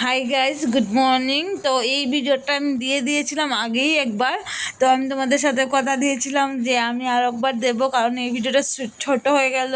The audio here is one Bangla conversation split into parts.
Hi guys, good morning. তো এই ভিডিওটা আমি দিয়ে দিয়েছিলাম আগেই একবার। তো আমি তোমাদের সাথে কথা দিয়েছিলাম যে আমি আর একবার দেবো, কারণ এই ভিডিওটা ছোট হয়ে গেল।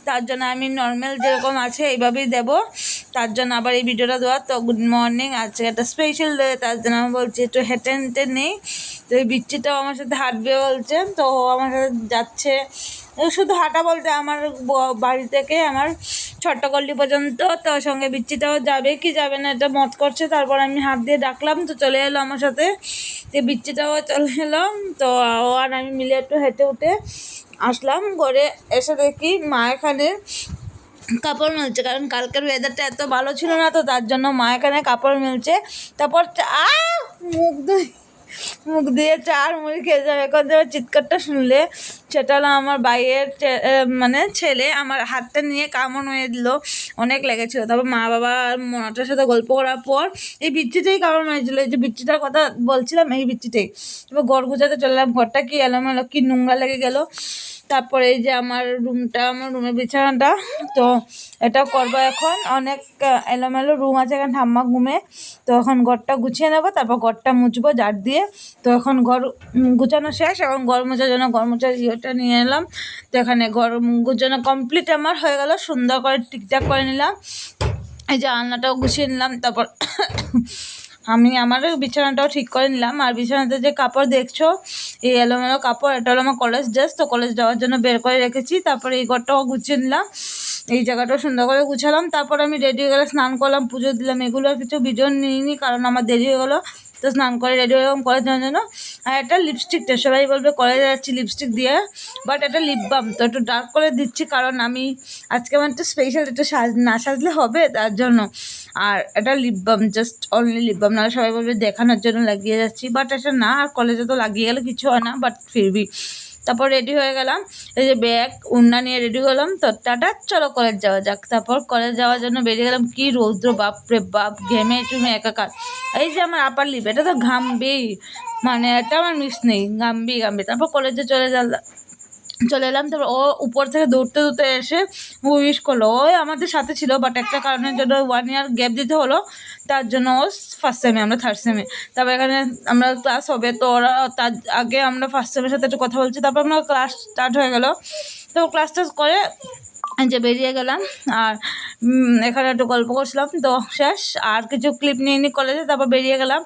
তার জন্য আমি নর্মাল যেরকম আছে এইভাবেই দেব। তার জন্য আবার এই ভিডিওটা দেওয়া। তো গুড মর্নিং, আজকে একটা স্পেশাল ডে, তার জন্য আমি বলছি একটু হেঁটে হেঁটে নেই। তো এই বিচ্ছিটাও আমার সাথে হাঁটবে বলছে, তো আমার সাথে যাচ্ছে। শুধু হাঁটা বলতে আমার বাড়ি থেকে আমার ছট্টগল্লি পর্যন্ত, তো সঙ্গে বিচ্ছিটাও যাবে কি যাবে না এটা মত করছে। তারপর আমি হাত দিয়ে ডাকলাম, তো চলে এলো আমার সাথে। তো বিচ্ছিটাও চলে এলো। তো ও আর আমি মিলে একটু হেঁটে উঠে আসলাম ঘরে। এসে দেখি মা এখানে কাপড় মেলছে, কারণ কালকের ওয়েদারটা এত ভালো ছিল না, তো তার জন্য মা এখানে কাপড় মেলছে। তারপর মুখ দিয়ে চার মুড়ি খেয়ে যাবে। এখন যে চিৎকারটা শুনলে, সেটা হলো আমার ভাইয়ের মানে ছেলে আমার হাতটা নিয়ে কামড় মেরে দিল, অনেক লেগেছিলো। তারপর মা বাবা আর মোনাটার সাথে গল্প করার পর এই বিচ্ছিটাই কামড় মেরেছিল। এই যে বিচ্ছিটার কথা বলছিলাম, এই বিচ্ছিটাই। তারপর ঘর গুছাতে চললাম, ঘরটা কি এলোমেলো, কি নোংরা লেগে গেল। তারপরে এই যে আমার রুমের বিছানাটা, তো এটা করবো এখন। অনেক এলোমেলো রুম আছে, এখানে ঠাম্মা ঘুমে। তো এখন ঘরটা গুছিয়ে নেবো, তারপর ঘরটা মুছবো ঝাড় দিয়ে। তো এখন ঘর গুছানো শেষ, এখন ঘর মোছার জন্য ঘর মোছার ইয়েটা নিয়ে এলাম। তো এখানে ঘর গুছানো কমপ্লিট আমার হয়ে গেল, সুন্দর করে ঠিকঠাক করে নিলাম। এই যে আলনাটাও গুছিয়ে নিলাম। তারপর আমি আমার বিছানাটাও ঠিক করে নিলাম। আর বিছানাতে যে কাপড় দেখছো, এই এলোমেলো কাপড়, এটা হলো আমার কলেজ ড্রেস, তো কলেজ যাওয়ার জন্য বের করে রেখেছি। তারপরে এই ঘরটাও গুছিয়ে নিলাম, এই জায়গাটাও সুন্দর করে গুছালাম। তারপর আমি রেডি হয়ে গেলে স্নান করলাম, পুজো দিলাম। এগুলো কিছু ভিডিও নিইনি, কারণ আমার দেরি হয়ে গেলো। তো স্নান করে রেডি হয়ে গেলাম কলেজ যাওয়ার জন্য। আর একটা লিপস্টিকটা সবাই বলবে কলেজে যাচ্ছি লিপস্টিক দিয়ে, বাট এটা লিপ বাম, তো একটু ডার্ক করে দিচ্ছি, কারণ আমি আজকে আমার একটু স্পেশাল, একটু না সাজলে হবে তার জন্য। আর এটা lip balm, just only lip balm, নাহলে সবাই বলবে দেখানোর জন্য লাগিয়ে যাচ্ছি, বাট এটা না। আর কলেজে তো লাগিয়ে গেলে কিছু হয় না, বাট ফিরবি। তারপর রেডি হয়ে গেলাম, এই যে ব্যাগ উন্না নিয়ে রেডি হলাম। তো টাটা, চলো কলেজ যাওয়া যাক। তারপর কলেজ যাওয়ার জন্য বেরিয়ে গেলাম। কি রৌদ্র, বাপরে বাপ, ঘেমে চুমে একাকার। এই যে আমার আপার লিপ, এটা তো ঘামবেই, মানে এটা আমার মিস নেই, ঘামবি। তারপর কলেজে চলে এলাম। তারপর ও উপর থেকে দৌড়তে দৌড়তে এসে উইশ করলো। ওই আমাদের সাথে ছিল, বাট একটা কারণের জন্য 1 ইয়ার গ্যাপ দিতে হলো, তার জন্য ও ফার্স্ট সেমে, আমরা থার্ড সেমে। তারপর এখানে আমরা ক্লাস হবে, তো ওরা তার আগে আমরা ফার্স্ট সেমের সাথে একটু কথা বলছি। তারপর আমরা ক্লাস স্টার্ট হয়ে গেল। তো ক্লাস টাস করে যে বেরিয়ে গেলাম। আর এখানে একটু গল্প করছিলাম, তো শেষ। আর কিছু ক্লিপ নিয়ে নিই কলেজে, তারপর বেরিয়ে গেলাম।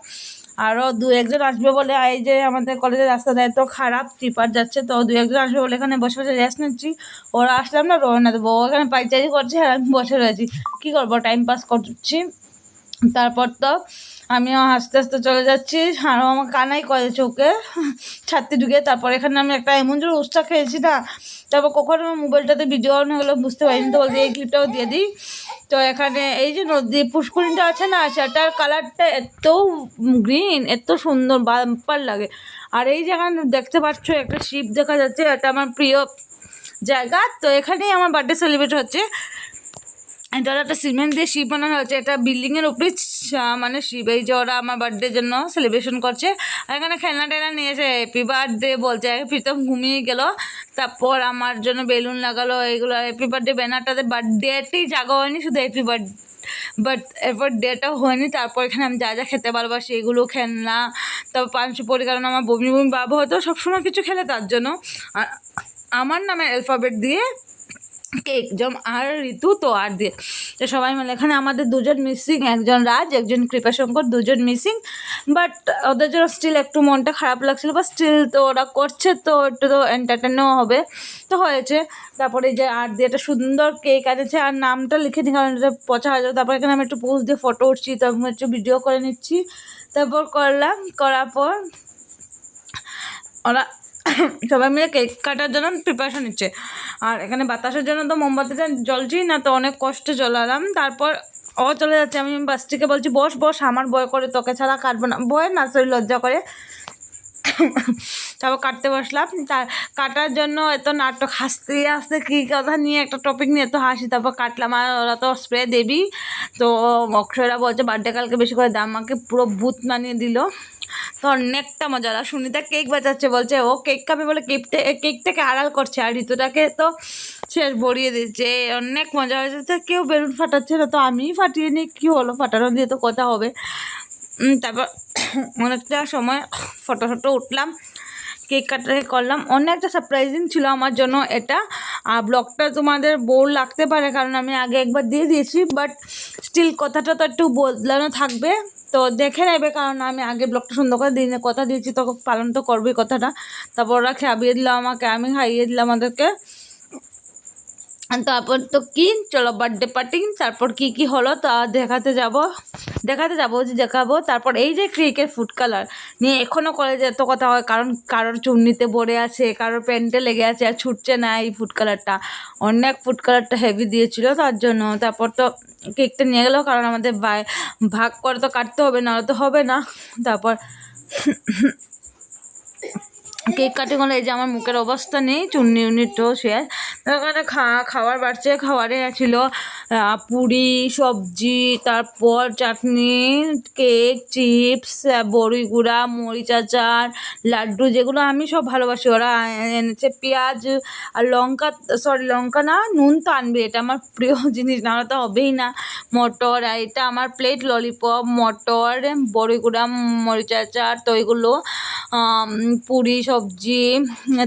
আরও 2-1 জন আসবে বলে, এই যে আমাদের কলেজের রাস্তাটা এত খারাপ, টিপার যাচ্ছে, তো 2-1 জন আসবে বলে এখানে বসে বসে রেস্ট নিচ্ছি। ওরা আসলাম না, রওনা দেবো। এখানে পাইচারি করছে আর আমি বসে রয়েছি, কী করবো, টাইম পাস করছি। তারপর তো আমিও হাসতে হাসতে চলে যাচ্ছি, আরও আমার কানাই করে চোখে ছাত্রী ঢুকে। তারপর এখানে আমি একটা এমন জোর উস্তা খেয়েছি না, তারপর কখন আমার মোবাইলটাতে ভিডিও অন হয়ে গেলো বুঝতে পারিনি, তো বলছি এই ক্লিপটাও দিয়ে দিই। তো এখানে এই যে নদী পুষ্করিণীটা আছে না, সেটার কালারটা এত গ্রিন, এত সুন্দর, বাম্পার লাগে। আর এই যেখানে দেখতে পাচ্ছ একটা শিপ দেখা যাচ্ছে, এটা আমার প্রিয় জায়গা। তো এখানেই আমার বার্থডে সেলিব্রেট হচ্ছে। এটা একটা সিমেন্ট দিয়ে শিপ বানানো হচ্ছে, এটা বিল্ডিংয়ের উপরে মানে শিপ। এই যে ওরা আমার বার্থডের জন্য সেলিব্রেশন করছে। আর এখানে খেলনা টেলনা নিয়েছে, হ্যাপি বার্থডে বলছে। প্রীতম ঘুমিয়ে গেল। তারপর আমার জন্য বেলুন লাগালো, এইগুলো হ্যাপি বার্থডে ব্যানারটাতে বার্থডেতেই জাগা হয়নি, শুধু হ্যাপি বার্থডে, বাট এরপর ডেটাও হয়নি। তারপর এখানে আমি যা যা খেতে ভালোবাসি এগুলো খেলনা, তারপর পানসুপরি, কারণ আমার বমি বমি বাবা হয়তো সবসময় কিছু খেলে, তার জন্য। আর আমার নামে অ্যালফাবেট দিয়ে কেক, যেমন আর ঋতু, তো আর দিয়ে। তো সবাই মিলে এখানে আমাদের 2 জন মিসিং, একজন রাজ, একজন কৃপাশঙ্কর, 2 জন মিসিং। বাট ওদের জন্য স্টিল একটু মনটা খারাপ লাগছিলো, বা স্টিল তো ওরা করছে, তো একটু তো এন্টারটেনও হবে, তো হয়েছে। তারপরে যে আর দিয়ে একটা সুন্দর কেক আনেছে, আর নামটা লিখে নিই, কারণ এটা পচা হয়ে যাবে। তারপর এখানে আমি একটু পোজ দিয়ে ফটো উঠছি, তো আমি একটু ভিডিও করে নিচ্ছি। তারপর করার পর ওরা সবাই মিলে কেক কাটার জন্য প্রিপারেশন নিচ্ছে। আর এখানে বাতাসের জন্য তো মোমবাতিটা জ্বলছেই না, তো অনেক কষ্টে জ্বলালাম। তারপর ও চলে যাচ্ছে, আমি বাসটিকে বলছি বস বস, আমার ভয় করে, তোকে ছাড়া কাটবো না, ভয় না সরি লজ্জা করে। তারপর কাটতে বসলাম। কাটার জন্য এত নাটক, হাসতে হাসতে কী কথা নিয়ে একটা টপিক নিয়ে এত হাসি। তারপর কাটলাম, আর ওরা তো স্প্রে দেবী, তো অক্ষয়রা বলছে বার্থডে কালকে বেশি করে দাম, আমাকে পুরো ভূত বানিয়ে দিল। তো অনেকটা মজা হলো। সুনিতা কেক বাজাচ্ছে, বলছে ও কেক খাবে বলে কেকটাকে আড়াল করছে, আর ঋতুটাকে তো শেষ ভরিয়ে দিচ্ছে। অনেক মজা হয়েছে। তো কেউ বেলুন ফাটাচ্ছে না, তো আমিই ফাটিয়ে নিই, কী হলো, ফাটানো দিয়ে তো কথা হবে। তারপর অনেকটা সময় ফটো উঠলাম, কেক কাটারি করলাম। অনেকটা সারপ্রাইজিং ছিল আমার জন্য এটা। আর ব্লগটা তোমাদের বোর লাগতে পারে, কারণ আমি আগে একবার দিয়ে দিয়েছি, বাট স্টিল কথাটা তো একটু বদলানো থাকবে, তো দেখে নেবে। কারণ আমি আগে ব্লগটা সুন্দর করে দিনে কথা দিয়েছি, তো পালন তো করবেই কথাটা। তারপর ওরা খাইয়ে দিল আমাকে, আমি খাইয়ে দিলাম ওদেরকে। তারপর তো কি, চলো বার্থডে পার্টি। তারপর কি হলো তা দেখাতে যাবো যে দেখাবো। তারপর এই যে ক্রিকেট ফুড কালার নিয়ে এখনও কলেজে এত কথা হয়, কারণ কারোর চুন্নিতে ভরে আছে, কারোর প্যান্টে লেগে আছে, আর ছুটছে না এই ফুড কালারটা। অনেক ফুড কালারটা হেভি দিয়েছিল তার জন্য। তারপর তো কেকটা নিয়ে গেলো, কারণ আমাদের ভাগ করে তো কাটতে হবে, না তো হবে না। তারপর কেক কাটিং হলে এই যে আমার মুখের অবস্থা নেই, চুন্নিটাও শেষ। ওখানে খাবার বাড়ছে, খাবারে ছিল পুরি, সবজি, তারপর চাটনি, কেক, চিপস, বড়ি গুঁড়া, মরিচ আচার, লাড্ডু, যেগুলো আমি সব ভালোবাসি। ওরা এনেছে পেঁয়াজ আর লঙ্কা না, নুন তো আনবে, এটা আমার প্রিয় জিনিস, না তো হবেই না। মটর, আর এটা আমার প্লেট ললিপপ, মটর, বড়ি গুঁড়া, মরিচ আচার, তো এগুলো পুরি, সবজি,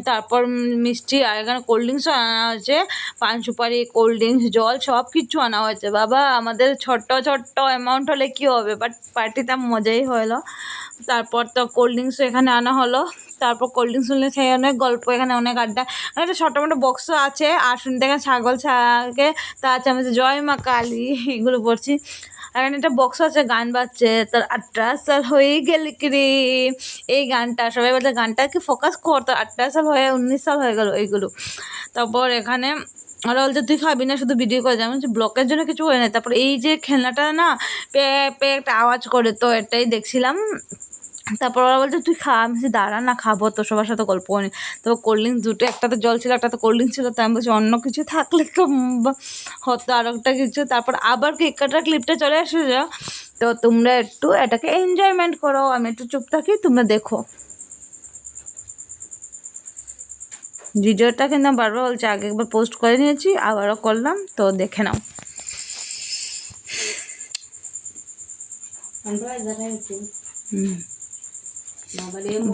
তারপর মিষ্টি, আর এখানে কোল্ড ড্রিঙ্কসও আনা হয়েছে, পান সুপারি, কোল্ড ড্রিঙ্কস, জল, সব কিছু আনা হয়েছে। বাবা, আমাদের ছোট্ট অ্যামাউন্ট হলে কী হবে, বাট পার্টিটা মজাই হলো। তারপর তো কোল্ড ড্রিঙ্কসও এখানে আনা হলো। তারপর কোল্ড ড্রিঙ্কস হলে সেই অনেক গল্প, এখানে অনেক আড্ডা। একটা ছোটো মোটো বক্সও আছে, আর শুনতে এখানে ছাগল ছাকে, তা আছে আমি জয় মা কালী এগুলো পড়ছি। এখানে একটা বক্স আছে, গান বাজছে, তোর 18 সাল হয়ে গেলি কি, এই গানটা সবাই বলছে গানটা কি ফোকাস কর, তোর 18 সাল হয়ে 19 সাল হয়ে গেল এইগুলো। তারপর এখানে ওরা বলছে তুই খাবি না, শুধু ভিডিও করে যাবো, ব্লকের জন্য কিছু হয় না। তারপর এই যে খেলনাটা না পে একটা আওয়াজ করে, তো এটাই দেখছিলাম। তারপর ওরা বলছে তুই খা, আমি বলছি দাঁড়া না, খাবো তো, সবার সাথে গল্প করি। তো কোল্ড ড্রিঙ্কস দুটো, একটাতে জল ছিল, একটাতে কোল্ড ড্রিঙ্কস ছিল। তো আমি বলছি অন্য কিছু থাকলে তো হতো আর একটা কিছু। তারপর আবার কেক কাটার ক্লিপটা চলে আসে যা, তো তোমরা একটু এটাকে এনজয়মেন্ট করো, আমি একটু চুপ থাকি, তোমরা দেখো। ভিডিওটা কিন্তু বারবার বলছে, আগে একবার পোস্ট করে নিয়েছি, আবারও করলাম, তো দেখে নাও।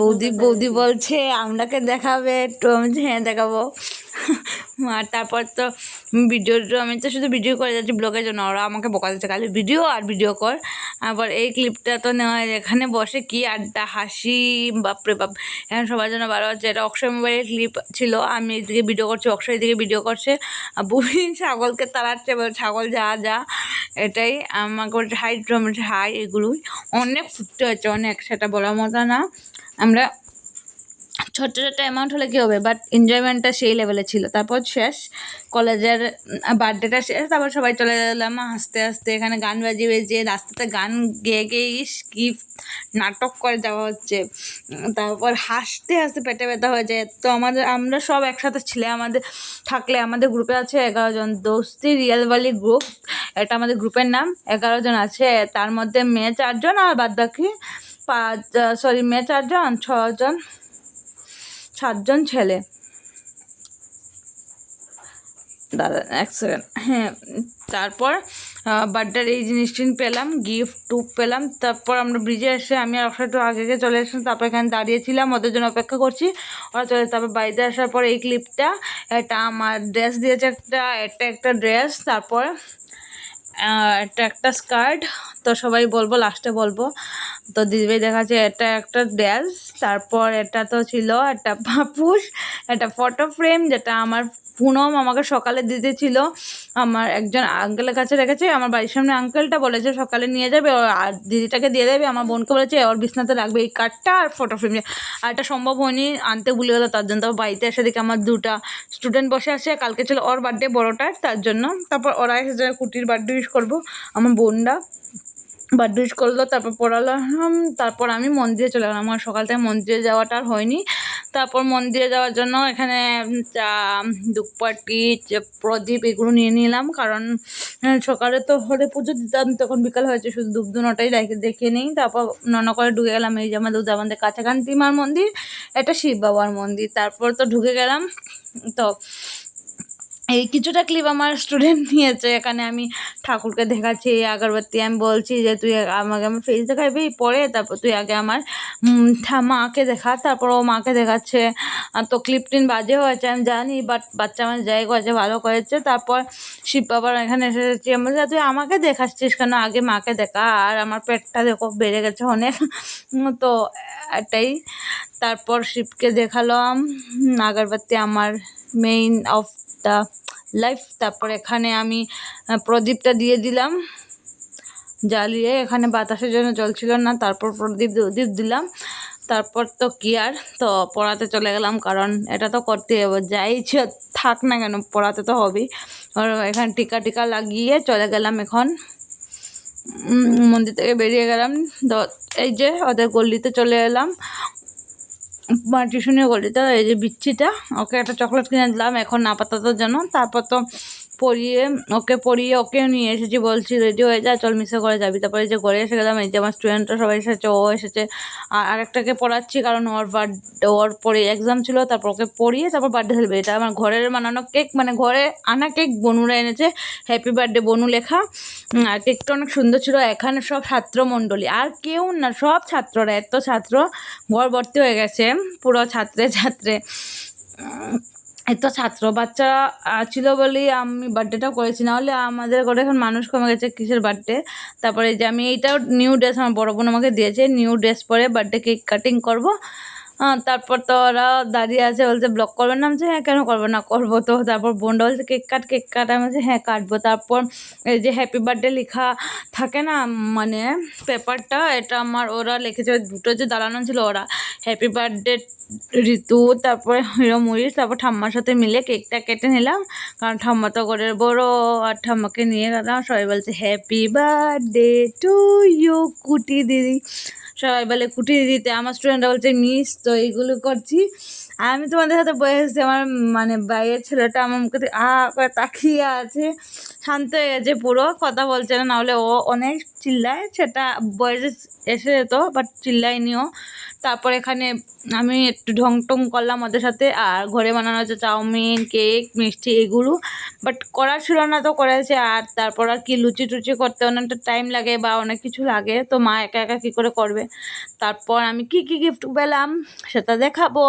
বৌদি বলছে আপনাকে দেখাবে একটু, আমি হ্যাঁ দেখাবো। আর তারপর তো আমি তো শুধু ভিডিও করে যাচ্ছি ব্লগের জন্য, ওরা আমাকে বকা দিচ্ছে খালি ভিডিও কর। আবার এই ক্লিপটা তো নেওয়া হয়, এখানে বসে কি আড্ডা, হাসি, বাপরে বাপ। এখন সবার জন্য ভালো হচ্ছে। এটা অক্ষয় মোবাইলের ক্লিপ ছিল, আমি এদিকে ভিডিও করছি, অক্ষয় এদিকে ভিডিও করছে, আর বুড়ি ছাগলকে তাড়াচ্ছে, ছাগল যা এটাই আমাকে বলছে হাই, এগুলোই অনেক ফুটতে হচ্ছে, অনেক, সেটা বলার মতো না। আমরা ছোট্ট অ্যামাউন্ট হলে কী হবে, বাট এনজয়মেন্টটা সেই লেভেলে ছিল। তারপর শেষ, কলেজের বার্থডেটা শেষ, তারপর সবাই চলে গেলাম হাসতে হাসতে। এখানে গান বাজিয়ে রাস্তাতে গান গেয়ে কি নাটক করে যাওয়া হচ্ছে। তারপর হাসতে হাসতে পেটে ব্যথা হয়ে যায়। তো আমরা সব একসাথে ছিলে, আমাদের গ্রুপে আছে 11 জন, দোস্তি রিয়েল ভ্যালি গ্রুপ, এটা আমাদের গ্রুপের নাম। 11 জন আছে, তার মধ্যে মেয়ে 4 জন, আর বাদ বাকি মেয়ে 4 জন, 6 জন, 7 জন ছেলে। দাদা এক সেকেন্ড, হ্যাঁ। তারপর বার্থডের এই জিনিসটি পেলাম, গিফট পেলাম। তারপর আমরা ব্রিজে এসে, আমি আর একটু আগে চলে এসেছিলাম। তারপর এখানে দাঁড়িয়েছিলাম, ওদের জন্য অপেক্ষা করছি, ওরা চলে। তারপর বাড়িতে আসার পর এই ক্লিপটা, এটা আমার ড্রেস দিয়েছে একটা ড্রেস, তারপর এটা একটা স্কার্ট। তো সবাই বলবো, লাস্টে বলবো। তো দিদিভাই দেখাচ্ছে এটা একটা ড্রেস। তারপর এটা তো ছিল একটা পাপুস, একটা ফটো ফ্রেম, যেটা আমার পুনম আমাকে সকালে দিতেছিল, আমার একজন আঙ্কেলের কাছে রেখেছে। আমার বাড়ির সামনে আঙ্কেলটা বলেছে সকালে নিয়ে যাবে, আর দিদিটাকে দিয়ে দেবে। আমার বোনকে বলেছে ওর বিছনাতে রাখবে এই কার্ডটা আর ফটো ফ্রেম। আর এটা সম্ভব হয়নি, আনতে ভুলে গেলো, তার জন্য। তারপর বাড়িতে এসে দেখি আমার 2টা স্টুডেন্ট বসে আছে, কালকে ছিল ওর বার্থডে, বড়োটার, তার জন্য। তারপর ওরা এসে কুটির বার্থডে উইশ করবো, আমার বোনরা বার্থডে উইশ করলো, তারপর পড়ালাম। তারপর আমি মন্দিরে চলে গেলাম, আমার সকাল থেকে মন্দিরে যাওয়াটা আর হয়নি। তারপর মন্দিরে যাওয়ার জন্য এখানে চা, ধূপকাঠি, প্রদীপ এগুলো নিয়ে নিলাম, কারণ সকালে তো হলে পুজো দিতাম, তখন বিকাল হয়েছে, শুধু ধূপ ধুনোটাই দেখে নিই। তারপর নন করে ঢুকে গেলাম। এই যে আমাদের কাছাকাছি মার মন্দির, এটা শিব বাবার মন্দির। তারপর তো ঢুকে গেলাম। তো এই কিছুটা ক্লিপ আমার স্টুডেন্ট নিয়েছে। এখানে আমি ঠাকুরকে দেখাচ্ছি আগরবাতি, আমি বলছি যে তুই আমাকে আমার ফেস দেখাবি পরে, তারপর তুই আগে আমার মাকে দেখা, তারপর ও মাকে দেখাচ্ছে। তো ক্লিপ টিন বাজে হয়েছে আমি জানি, বাট বাচ্চা আমার যাই করেছে ভালো করেছে। তারপর শিব বাবার এখানে এসেছি, আমি বলছি তুই আমাকে দেখাচ্ছিস কেন, আগে মাকে দেখা। আর আমার পেটটা দেখো বেড়ে গেছে অনেক, তো এটাই। তারপর শিবকে দেখালাম আগরবাতি, আমার মেইন অফ দ্য লাইফ। তারপর এখানে আমি প্রদীপটা দিয়ে দিলাম জ্বালিয়ে, এখানে বাতাসের জন্য জ্বলছিল না, তারপর প্রদীপ দিলাম। তারপর তো কি আর, তো পড়াতে চলে গেলাম, কারণ এটা তো করতেই হবে, যাই থাক না কেন পড়াতে তো হবেই। আর এখানে টিকা লাগিয়ে চলে গেলাম। এখন মন্দির থেকে বেরিয়ে গেলাম। তো এই যে ওদের গল্লিতে চলে এলাম, টিউশনের গলিতে। এই যে বিচ্ছিটা, ওকে একটা চকলেট কিনে দিলাম এখন আপাতত জন্য। তারপর তো পরিয়ে ওকেও নিয়ে এসেছি, বলছি রেডি হয়ে যা, চল মিশে করে যাবি। তারপরে এই যে ঘরে এসে গেলাম। এই যে আমার স্টুডেন্টরা সবাই এসেছে, ও এসেছে, আর আরেকটাকে পড়াচ্ছি, কারণ ওর পরে এক্সাম ছিল। তারপর ওকে পড়িয়ে তারপর বার্থডে সেলিব্রেট। এটা আমার ঘরের বানানো কেক, মানে ঘরে আনা কেক, বনুরা এনেছে, হ্যাপি বার্থডে বনু লেখা। আর কেকটা অনেক সুন্দর ছিল। এখানে সব ছাত্রমণ্ডলী, আর কেউ না, সব ছাত্ররা, এত ছাত্র, ঘর ভর্তি হয়ে গেছে পুরো ছাত্রে। এত ছাত্র বাচ্চা ছিল বলেই আমি বার্থডেটা করেছি, না হলে আমাদের ঘরে এখন মানুষ কমে গেছে, কিসের বার্থডে। তারপরে যে আমি এইটাও নিউ ড্রেস আমার বড় বোন আমাকে দিয়েছে, নিউ ড্রেস পরে বার্থডে কেক কাটিং করবো। তারপর তো ওরা দাঁড়িয়ে আছে, বলছে ব্লগ করবেন না, বলছে হ্যাঁ কেন করবো না, করবো তো। তারপর বোনটা বলছে কেক কাট, আমি বলছি হ্যাঁ কাটবো। তারপর এই যে হ্যাপি বার্থডে লেখা থাকে না, মানে পেপারটা, এটা আমার ওরা লিখেছে, দুটো যে দাঁড়ানো ছিল ওরা, হ্যাপি বার্থডে ঋতু, তারপরে হিরোময়ূর, তারপর ঠাম্মার সাথে মিলে কেকটা কেটে নিলাম, কারণ ঠাম্মা তো ঘরের বড়। আর ঠাম্মাকে নিয়ে গেলাম, সবাই বলছে হ্যাপি বার্থডে টু ইউ কুটি দিদি, সবাই বলে কুটি দিতে। আমার স্টুডেন্টরা বলছে মিস, তো এইগুলো করছি। আমি তোমাদের সাথে বসেছি, আমার মানে বাইরের ছেলেটা আমার মুখে করে তাকিয়ে আছে, শান্ত হয়ে গেছে পুরো, কথা বলছে না, নাহলে ও অনেক চিল্লায়, সেটা বয়সে এসে যেত, বাট চিল্লাইনিও। তারপর এখানে আমি একটু ঢং টং করলাম ওদের সাথে, আর ঘরে বানানো হচ্ছে চাউমিন, কেক, মিষ্টি এগুলো, বাট করার ছিল না তো করেছে। আর তারপর আর কি, লুচি টুচি করতে অনেকটা টাইম লাগে বা অনেক কিছু লাগে, তো মা একা একা কী করে করবে। তারপর আমি কি গিফট পেলাম সেটা দেখাবো।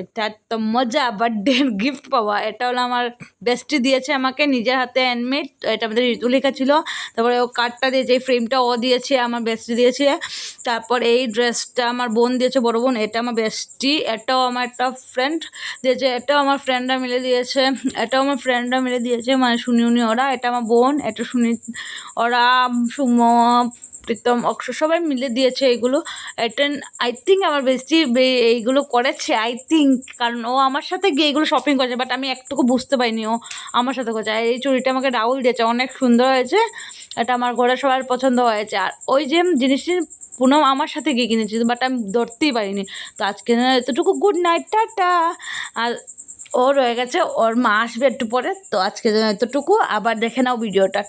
এটা তো মজা, বার্থডে গিফট পাওয়া। এটা হলো আমার বেস্টি দিয়েছে আমাকে, নিজের হাতে হ্যান্ডমেড, এটা আমাদের ঋতু লেখা ছিল। তারপরে ও কার্ডটা দিয়েছে, এই ফ্রেমটা ও দিয়েছে, আমার বেস্টি দিয়েছে। তারপর এই ড্রেসটা আমার বোন দিয়েছে, বড় বোন, এটা আমার বেস্টি। এটাও আমার একটা ফ্রেন্ড দিয়েছে, এটাও আমার ফ্রেন্ডরা মিলে দিয়েছে, মানে শুনি ওরা। এটা আমার বোন, এটা শুনি ওরা, সুম, প্রীতম, অক্ষ সবাই মিলে দিয়েছে এইগুলো। এটা আই থিঙ্ক আমার বেস্টি এইগুলো করেছে, আই থিঙ্ক, কারণ ও আমার সাথে গিয়ে এইগুলো শপিং করেছে, বাট আমি একটুকু বুঝতে পারিনি ও আমার সাথে করেছে। আর এই চুড়িটা আমাকে রাহুল দিয়েছে, অনেক সুন্দর হয়েছে, এটা আমার ঘরে সবার পছন্দ হয়েছে। আর ওই যে জিনিসটি পুনম আমার সাথে গিয়ে কিনেছি, বাট আমি ধরতেই পারিনি। তো আজকে এতটুকু, গুড নাইট, টাটা। আর ও রয়ে গেছে, ওর মা আসবে একটু পরে, তো আজকে এতটুকু, আবার দেখে নাও ভিডিওটা।